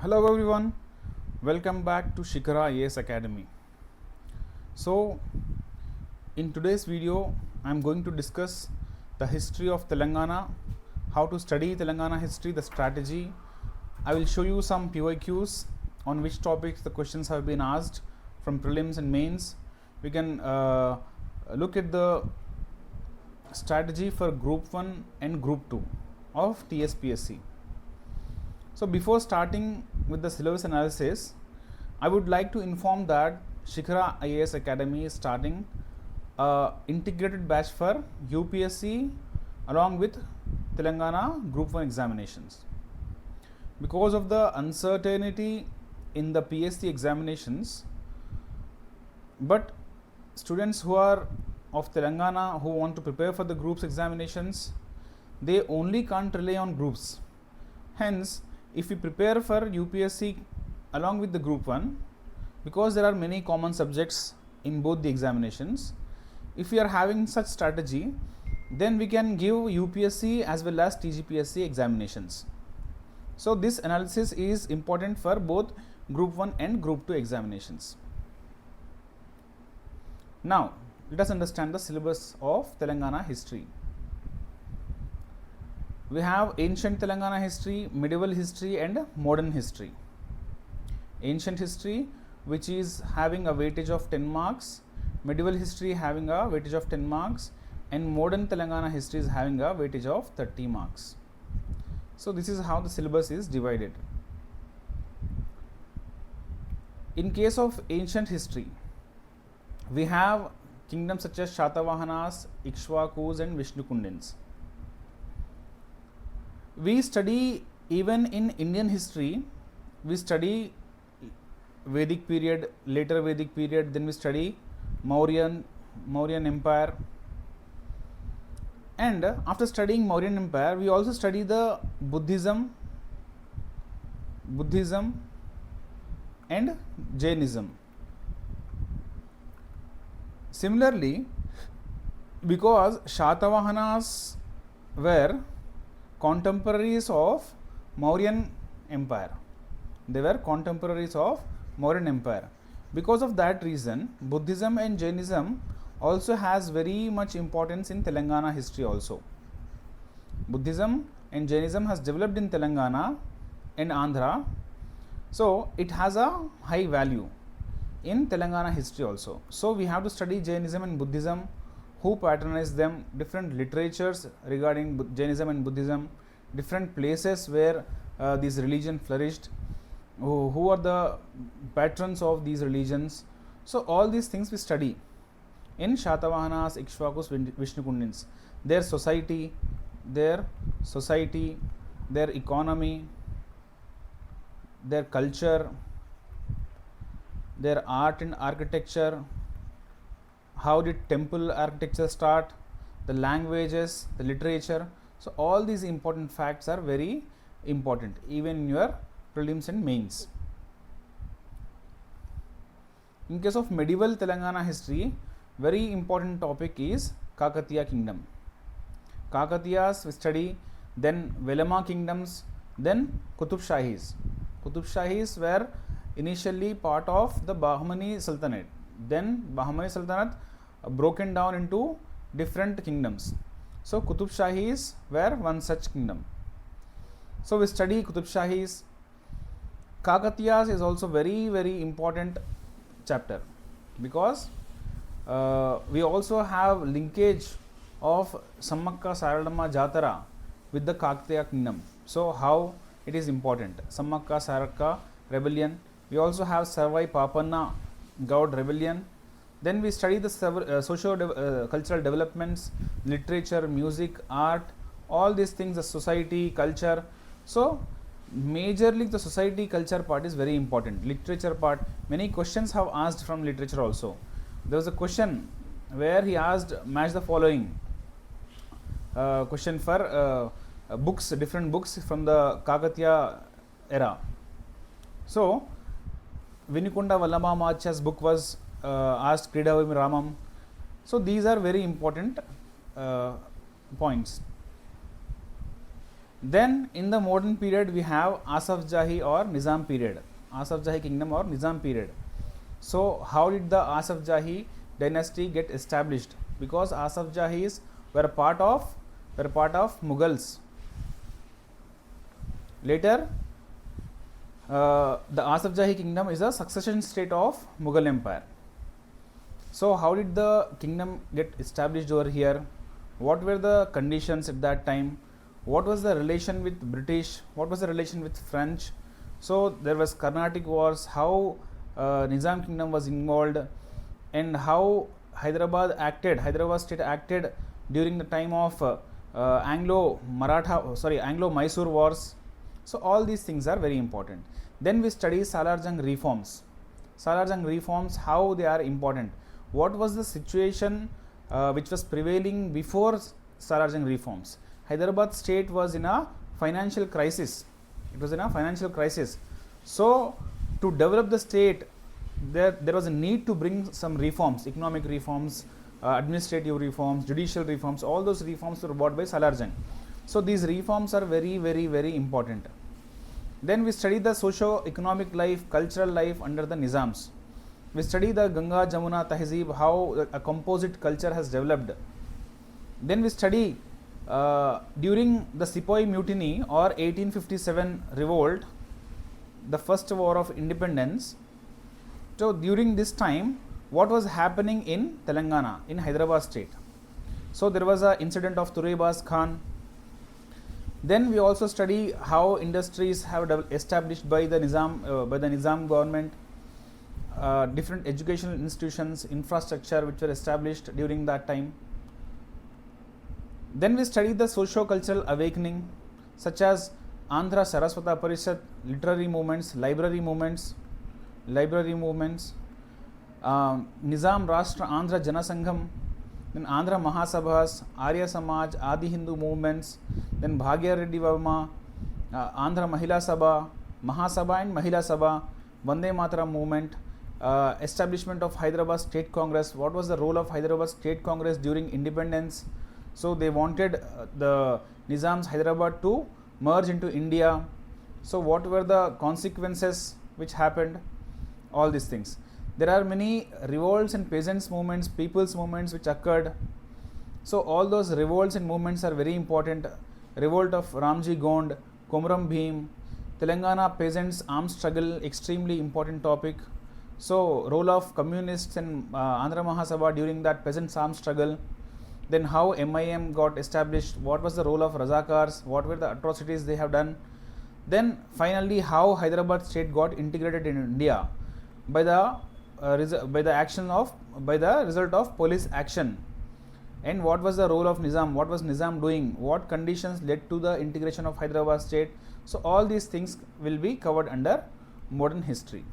Hello everyone, welcome back to Shikara Academy. So in today's video I am going to discuss the history of Telangana, how to study Telangana history, the strategy. I will show you some PYQs on which topics the questions have been asked from prelims and mains. We can look at the strategy for Group 1 and Group 2 of TSPSC. So before starting with the syllabus analysis, I would like to inform that Shikara Academy is starting a integrated batch for UPSC along with Telangana Group 1 examinations. Because of the uncertainty in the PSC examinations, but students who are of Telangana who want to prepare for the groups examinations, they only can't rely on groups. Hence, if we prepare for UPSC along with the Group 1, because there are many common subjects in both the examinations, if we are having such strategy, then we can give UPSC as well as TGPSC examinations. So this analysis is important for both Group 1 and Group 2 examinations. Now, let us understand the syllabus of Telangana history. We have ancient Telangana history, medieval history and modern history. Ancient history, which is having a weightage of 10 marks, medieval history having a weightage of 10 marks, and modern Telangana history is having a weightage of 30 marks. So this is how the syllabus is divided. In case of ancient history, we have kingdoms such as Shatavahanas, Ikshvakus and Vishnukundins. We study, even in Indian history, we study Vedic period, later Vedic period, then we study Mauryan Empire, and after studying Mauryan Empire, we also study the Buddhism and Jainism. Similarly, because Shatavahanas were contemporaries of Mauryan Empire. They were contemporaries of Mauryan Empire. Because of that reason, Buddhism and Jainism also has very much importance in Telangana history also. Buddhism and Jainism has developed in Telangana and Andhra, so it has a high value in Telangana history also. So we have to study Jainism and Buddhism, who patronized them, different literatures regarding Jainism and Buddhism, different places where these religions flourished, who are the patrons of these religions. So all these things we study in Shatavahanas, Ikshvakus, Vishnukundins, their society, their economy, their culture, their art and architecture, how did temple architecture start, the languages, the literature. So all these important facts are very important even in your prelims and mains. In case of medieval Telangana history, very important topic is Kakatiya kingdom. Kakatiyas we study, then Velama kingdoms, then Qutub Shahis. Qutub Shahis were initially part of the Bahmani Sultanate. Then Bahmani Sultanate broken down into different kingdoms. So Qutub Shahis were one such kingdom. So we study Qutub Shahis. Kakatiyas is also very important chapter, because we also have linkage of Sammakka Saradamma Jatara with the Kakatiya kingdom. So how it is important. Sammakka Sarakka rebellion. We also have Savai Papanna Gaud rebellion. Then we study the socio-cultural developments, literature, music, art, all these things, the society, culture. So majorly the society culture part is very important. Literature part, many questions have asked from literature also. There was a question where he asked, match the following question for books, different books from the Kakatiya era. So Vinikunda Vallabhamacharya's book was asked, Kridavim Ramam. So these are very important points. Then in the modern period we have Asaf Jahi or Nizam period, Asaf Jahi kingdom or Nizam period. So how did the Asaf Jahi dynasty get established? Because Asaf Jahis were part of Mughals. Later, the Asaf Jahi kingdom is a succession state of Mughal Empire. So how did the kingdom get established over here? What were the conditions at that time? What was the relation with British? What was the relation with French? So there was Carnatic wars, how Nizam kingdom was involved, and how Hyderabad state acted during the time of Anglo-Mysore wars. So all these things are very important. Then we study Salar Jung reforms. Salar Jung reforms, how they are important. What was the situation which was prevailing before Salar Jung reforms? Hyderabad state was in a financial crisis. It was in a financial crisis. So to develop the state, there was a need to bring some reforms, economic reforms, administrative reforms, judicial reforms. All those reforms were brought by Salar Jung. So these reforms are very, very, very important. Then we study the socio-economic life, cultural life under the Nizams. We study the Ganga Jamuna Tehzeeb, how a composite culture has developed. Then we study during the Sepoy Mutiny or 1857 revolt, the first war of independence. So during this time, what was happening in Telangana, in Hyderabad state? So there was an incident of Turebaz Khan. Then we also study how industries have established by the Nizam government, different educational institutions, infrastructure which were established during that time. Then we study the socio-cultural awakening, such as Andhra Saraswata Parishad, literary movements, library movements, Nizam Rashtra Andhra Janasangham, then Andhra Mahasabhas, Arya Samaj, Adi Hindu movements, then Bhagya Reddy Varma, Andhra Mahila Sabha, Mahasabha and Mahila Sabha, Vande Mataram movement, establishment of Hyderabad State Congress. What was the role of Hyderabad State Congress during independence? So they wanted the Nizam's Hyderabad to merge into India. So what were the consequences which happened? All these things. There are many revolts and peasants movements, people's movements which occurred. So all those revolts and movements are very important. Revolt of Ramji Gond, Komram Bhim, Telangana peasants armed struggle, extremely important topic. So role of communists and Andhra Mahasabha during that peasants armed struggle. Then how MIM got established, what was the role of Razakars, what were the atrocities they have done. Then finally how Hyderabad state got integrated in India by the result of police action. And what was the role of Nizam, what was Nizam doing, what conditions led to the integration of Hyderabad state. So all these things will be covered under modern history.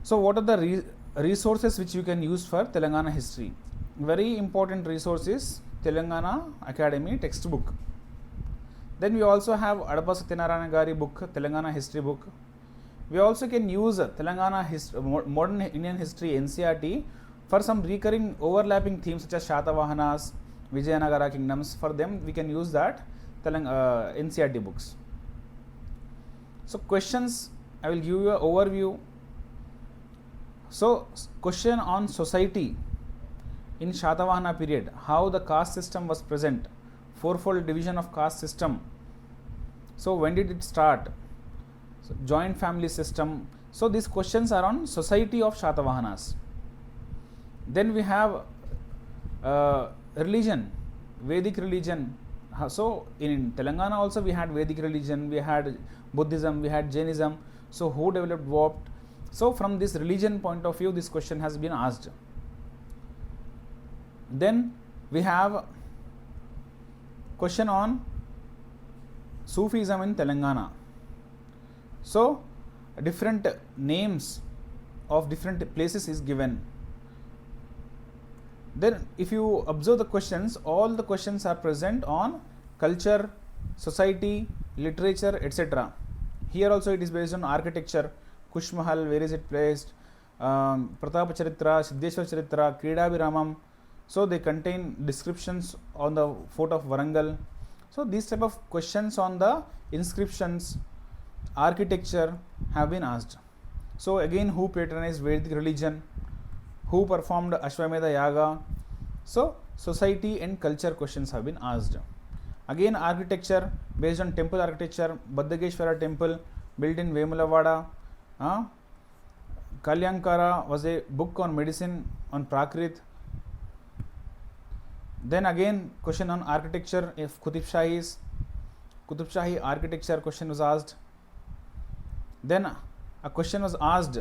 So what are the resources which you can use for Telangana history? Very important resource is Telangana Academy textbook. Then we also have Adapa Satyanarayana Gari book, Telangana history book. We also can use Telangana modern Indian history NCERT for some recurring overlapping themes such as Shatavahanas, Vijayanagara kingdoms. For them we can use that NCERT books. So questions, I will give you an overview. So question on society in Shatavahana period, how the caste system was present, fourfold division of caste system. So when did it start? So joint family system. So these questions are on society of Shatavahanas. Then we have religion, Vedic religion. So in Telangana also we had Vedic religion, we had Buddhism, we had Jainism. So who developed what? So from this religion point of view, this question has been asked. Then we have question on Sufism in Telangana. So different names of different places is given. Then if you observe the questions, all the questions are present on culture, society, literature, etc. Here also it is based on architecture, Kush Mahal, where is it placed, Pratapa Charitra, Siddheshwar Charitra, Krida Viramam. So they contain descriptions on the fort of Varangal. So these type of questions on the inscriptions, architecture have been asked. So again, who patronized Vedic religion, who performed Ashwamedha Yaga. So society and culture questions have been asked. Again, architecture based on temple architecture, Baddageshwara temple built in Vemulavada. Kalyankara was a book on medicine on Prakrit. Then again, question on architecture, if Qutub Shahi architecture question was asked. Then a question was asked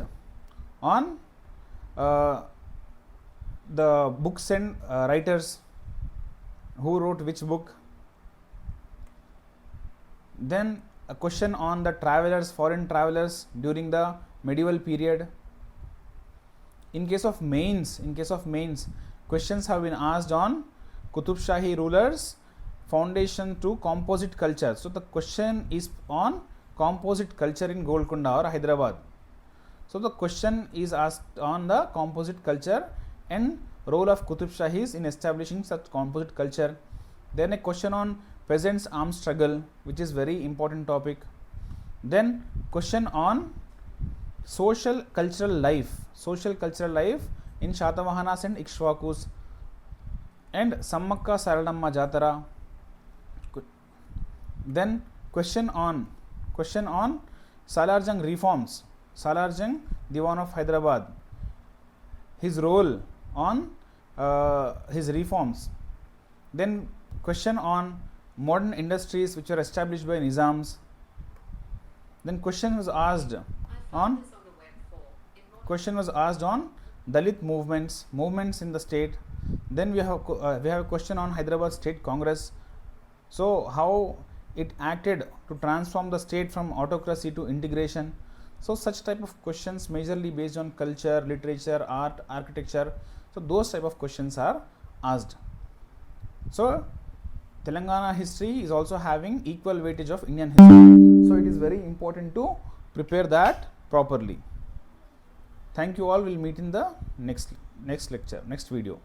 on the books and writers, who wrote which book. Then a question on the travelers, foreign travelers during the medieval period. In case of mains, questions have been asked on Qutub Shahi rulers, foundation to composite culture. So the question is on composite culture in Golconda or Hyderabad. So the question is asked on the composite culture and role of Qutub Shahis in establishing such composite culture. Then a question on peasants' armed struggle, which is very important topic. Then question on social cultural life in Shatavahanas and Ikshvakus, and Sammakka Saradamma Jatara. Then question on Salarjung reforms, Salarjung Diwan of Hyderabad, his role on his reforms. Then question on modern industries which were established by Nizams. Then question was asked on Dalit movements in the state. Then we have a question on Hyderabad State Congress. So how it acted to transform the state from autocracy to integration. So such type of questions majorly based on culture, literature, art, architecture. So those type of questions are asked. So Telangana history is also having equal weightage of Indian history. So it is very important to prepare that properly. Thank you all. We'll meet in the next lecture, next video.